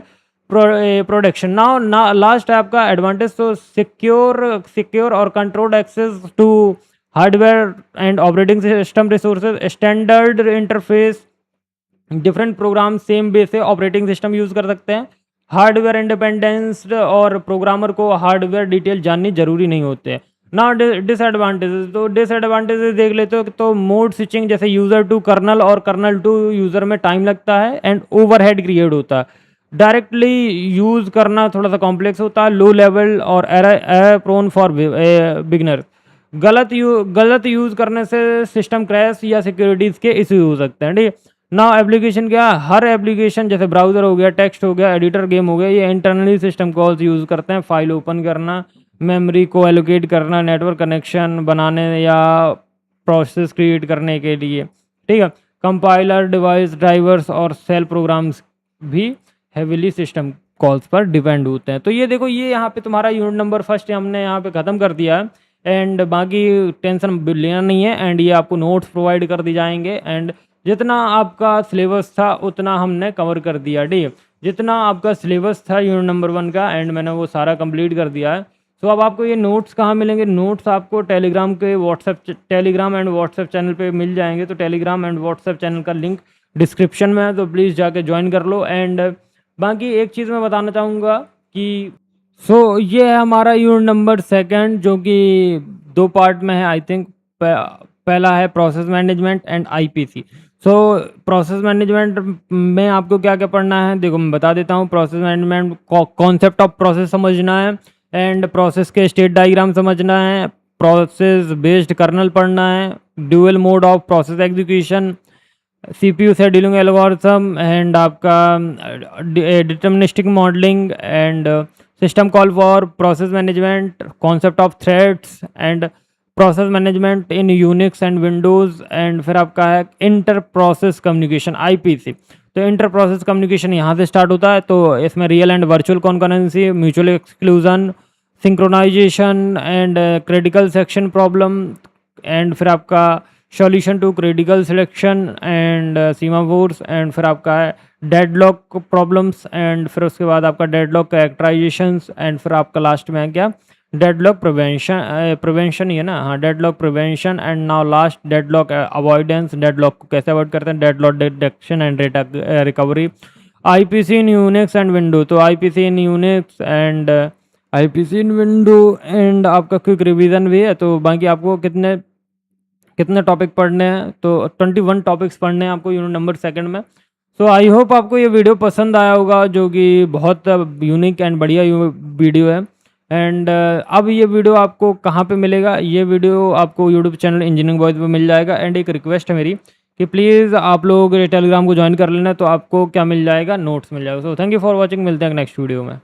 production. Now last है आपका एडवांटेज, तो सिक्योर और controlled access to hardware and operating system resources, standard interface, different program same base से operating system use कर सकते हैं। Hardware independence, और programmer को हार्डवेयर डिटेल जाननी जरूरी नहीं होते। ना डिसएडवांटेजेस, तो डिसएडवांटेजेस देख लेते हो। तो मोड स्विचिंग, जैसे यूजर टू कर्नल और कर्नल टू यूजर में टाइम लगता है एंड ओवरहेड क्रिएट होता है। डायरेक्टली यूज करना थोड़ा सा कॉम्प्लेक्स होता है, लो लेवल और एरर प्रोन फॉर बिगनर। गलत यूज करने से सिस्टम क्रैश या सिक्योरिटीज के इश्यू हो सकते हैं, ठीक है ना। एप्लीकेशन क्या, हर एप्लीकेशन जैसे ब्राउजर हो गया, टेक्स्ट हो गया, एडिटर, गेम हो गया, ये इंटरनली सिस्टम कॉल्स यूज करते हैं। फाइल ओपन करना, मेमोरी को एलोकेट करना, नेटवर्क कनेक्शन बनाने या प्रोसेस क्रिएट करने के लिए, ठीक है। कंपाइलर, डिवाइस ड्राइवर्स और सेल प्रोग्राम्स भी हेविली सिस्टम कॉल्स पर डिपेंड होते हैं। तो ये देखो, ये यहाँ पे तुम्हारा यूनिट नंबर फर्स्ट हमने यहाँ पे ख़त्म कर दिया है, एंड बाकी टेंशन लेना नहीं है, एंड ये आपको नोट्स प्रोवाइड कर दी जाएंगे, एंड जितना आपका सिलेबस था उतना हमने कवर कर दिया, ठीक है। जितना आपका सिलेबस था यूनिट नंबर 1 का, एंड मैंने वो सारा कंप्लीट कर दिया है। सो अब आपको ये नोट्स कहाँ मिलेंगे? नोट्स आपको टेलीग्राम के टेलीग्राम एंड व्हाट्सएप चैनल पे मिल जाएंगे। तो टेलीग्राम एंड व्हाट्सएप चैनल का लिंक डिस्क्रिप्शन में है, तो प्लीज़ जाके ज्वाइन कर लो। एंड बाकी एक चीज़ मैं बताना चाहूँगा कि ये है हमारा यूनिट नंबर सेकंड, जो कि 2 पार्ट में है आई थिंक। पहला है process management and IPC. Process management में आपको क्या-क्या पढ़ना है, देखो मैं बता देता हूँ। Process management concept of process समझना है, एंड प्रोसेस के स्टेट डायग्राम समझना है, प्रोसेस बेस्ड कर्नल पढ़ना है, dual mode of process execution, CPU scheduling algorithm, and आपका deterministic modelling, and system call for process management, concept of threads, and process management in Unix and Windows, and फिर आपका है inter process communication IPC. तो inter process communication यहाँ से start होता है। तो इसमें real and virtual concurrency, mutual exclusion, synchronisation, and critical section problem, and फिर आपका solution to critical selection, and semaphores, and फिर आपका है डेडलॉक प्रॉब्लम्स, एंड फिर उसके बाद आपका डेडलॉक कैरेक्टराइजेशंस, एंड फिर आपका लास्ट में है क्या, डेडलॉक प्रिवेंशन ही है ना, हाँ deadlock prevention, and now last deadlock avoidance. Deadlock को कैसे अवॉइड करते हैं, deadlock detection and recovery. IPC in Unix and window, तो IPC in Unix and IPC in window, and आपका क्विक रिवीजन भी है। तो बाकी आपको कितने कितने टॉपिक पढ़ने हैं, तो 21 टॉपिक्स पढ़ने हैं आपको यूनिट नंबर सेकंड में। सो आई होप आपको ये वीडियो पसंद आया होगा, जो कि बहुत यूनिक एंड बढ़िया वीडियो है। एंड अब ये वीडियो आपको कहाँ पे मिलेगा, ये वीडियो आपको यूट्यूब चैनल इंजीनियरिंग बॉयज़ पे मिल जाएगा। एंड एक रिक्वेस्ट है मेरी कि प्लीज़ आप लोग टेलीग्राम को ज्वाइन कर लेना, तो आपको क्या मिल जाएगा, नोट्स मिल जाएगा। So thank you for watching, मिलते हैं नेक्स्ट वीडियो में।